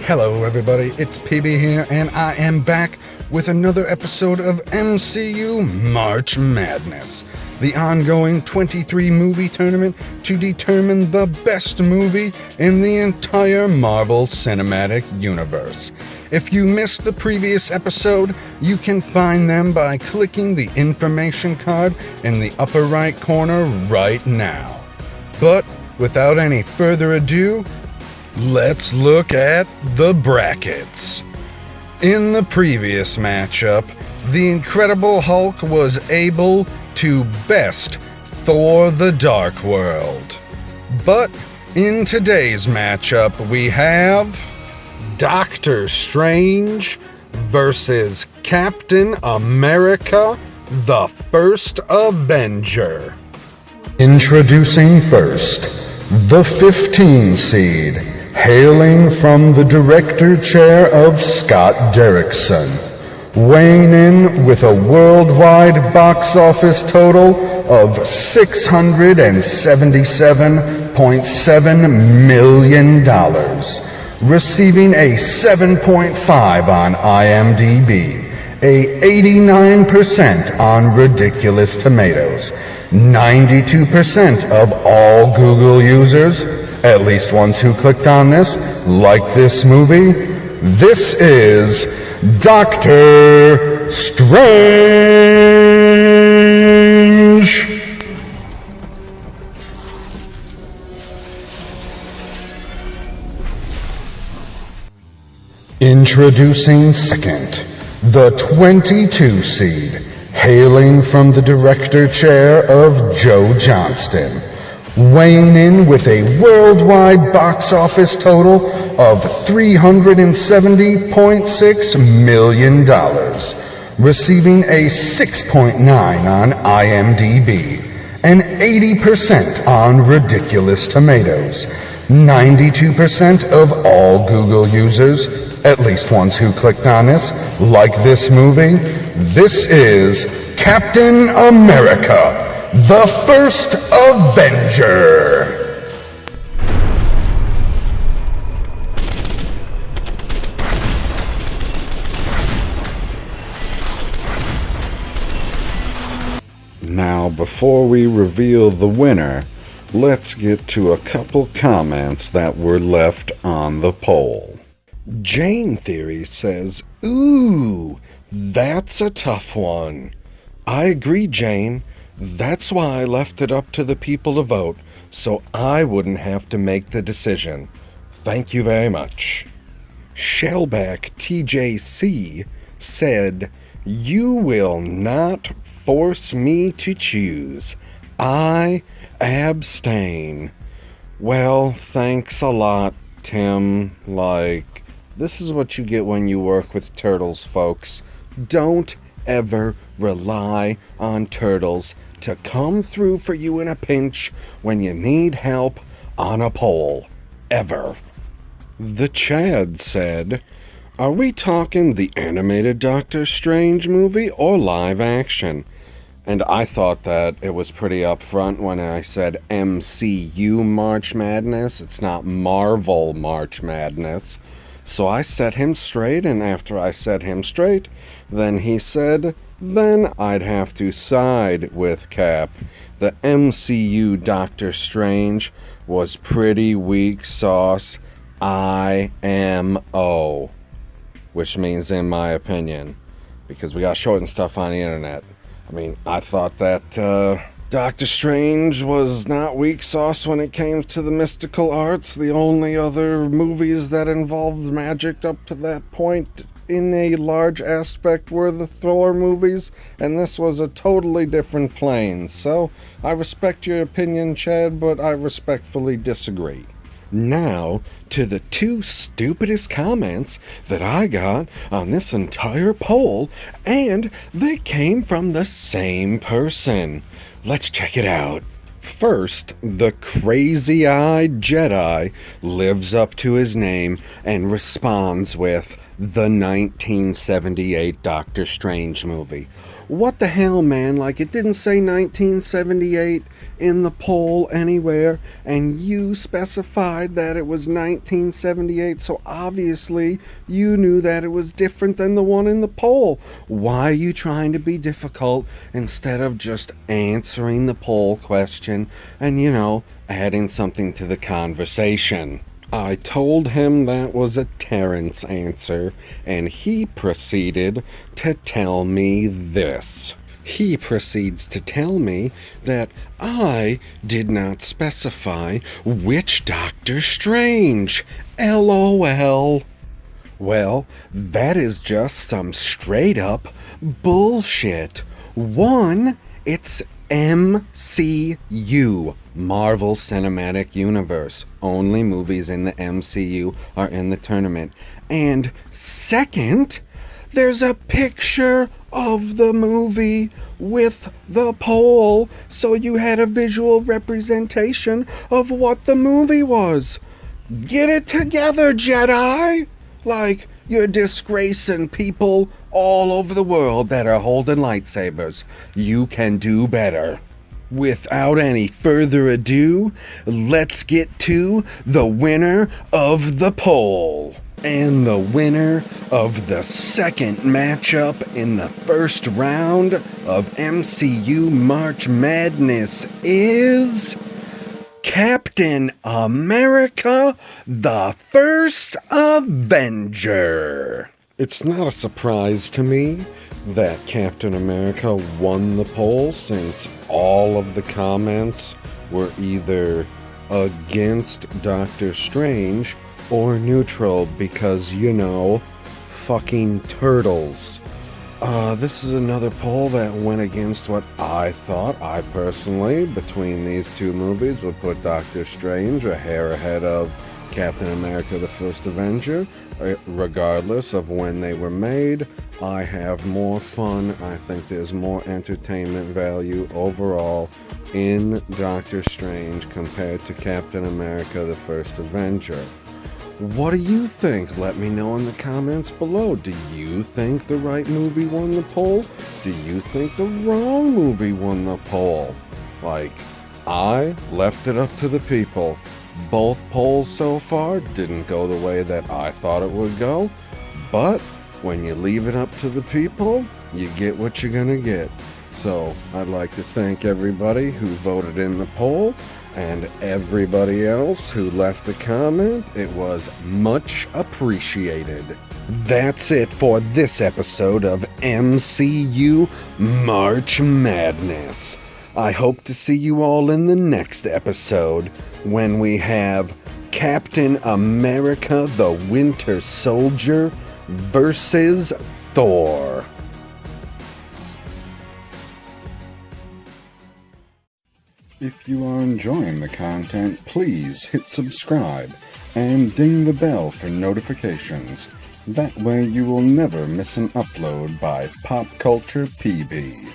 Hello everybody, it's PB here, and I am back with another episode of MCU March Madness, the ongoing 23-movie tournament to determine the best movie in the entire Marvel Cinematic Universe. If you missed the previous episode, you can find them by clicking the information card in the upper right corner right now. But without any further ado, let's look at the brackets. In the previous matchup, the Incredible Hulk was able to best Thor the Dark World. But in today's matchup, we have Doctor Strange versus Captain America, the First Avenger. Introducing first, the 15 seed, hailing from the director chair of Scott Derrickson, weighing in with a worldwide box office total of $677.7 million, receiving a 7.5 on IMDb, a 89% on Ridiculous Tomatoes, 92% of all Google users, at least ones who clicked on this, like this movie. This is Doctor Strange. Introducing second, the 22 seed, hailing from the director chair of Joe Johnston, weighing in with a worldwide box office total of $370.6 million, receiving a 6.9 on IMDb, an 80% on Ridiculous Tomatoes, 92% of all Google users, at least ones who clicked on this, like this movie. This is Captain America, the First Avenger. Now, before we reveal the winner, let's get to a couple comments that were left on the poll. Jane Theory says, "Ooh, that's a tough one." I agree, Jane. That's why I left it up to the people to vote, so I wouldn't have to make the decision. Thank you very much. Shellback TJC said, "You will not force me to choose. I abstain." Well, thanks a lot, Tim. This is what you get when you work with turtles, folks. Don't ever rely on turtles to come through for you in a pinch when you need help on a poll. Ever. The Chad said, "Are we talking the animated Doctor Strange movie or live action?" And I thought that it was pretty upfront when I said MCU March Madness. It's not Marvel March Madness. So I set him straight, and after I set him straight, then he said, then I'd have to side with Cap. The MCU Doctor Strange was pretty weak sauce IMO, which means in my opinion, because we got shortened stuff on the internet. I mean, I thought that Doctor Strange was not weak sauce when it came to the mystical arts. The only other movies that involved magic up to that point in a large aspect were the Thor movies, and this was a totally different plane. So, I respect your opinion, Chad, but I respectfully disagree. Now, to the two stupidest comments that I got on this entire poll, and they came from the same person. Let's check it out. First, the crazy-eyed Jedi lives up to his name and responds with, the 1978 Doctor Strange movie. What the hell, man? Like, it didn't say 1978 in the poll anywhere, and you specified that it was 1978, so obviously you knew that it was different than the one in the poll. Why are you trying to be difficult instead of just answering the poll question and, adding something to the conversation? I told him that was a Terrence answer, and he proceeded to tell me this. He proceeds to tell me that I did not specify which Doctor Strange. LOL. Well, that is just some straight up bullshit. One, it's MCU, Marvel Cinematic Universe. Only movies in the MCU are in the tournament. And second, there's a picture of the movie with the poll, so you had a visual representation of what the movie was. Get it together, Jedi! Like, you're disgracing people all over the world that are holding lightsabers. You can do better. Without any further ado, let's get to the winner of the poll. And the winner of the second matchup in the first round of MCU March Madness is Captain America, the First Avenger. It's not a surprise to me that Captain America won the poll, since all of the comments were either against Doctor Strange or neutral, because, fucking turtles. This is another poll that went against what I thought. I personally, between these two movies, would put Doctor Strange a hair ahead of Captain America the First Avenger. Regardless of when they were made, I have more fun. I think there's more entertainment value overall in Doctor Strange compared to Captain America the First Avenger. What do you think? Let me know in the comments below. Do you think the right movie won the poll? Do you think the wrong movie won the poll? I left it up to the people. Both polls so far didn't go the way that I thought it would go, but when you leave it up to the people, you get what you're gonna get. So I'd like to thank everybody who voted in the poll, and everybody else who left a comment. It was much appreciated. That's it for this episode of MCU March Madness. I hope to see you all in the next episode, when we have Captain America the Winter Soldier versus Thor. If you are enjoying the content, please hit subscribe and ding the bell for notifications. That way you will never miss an upload by Pop Culture PB.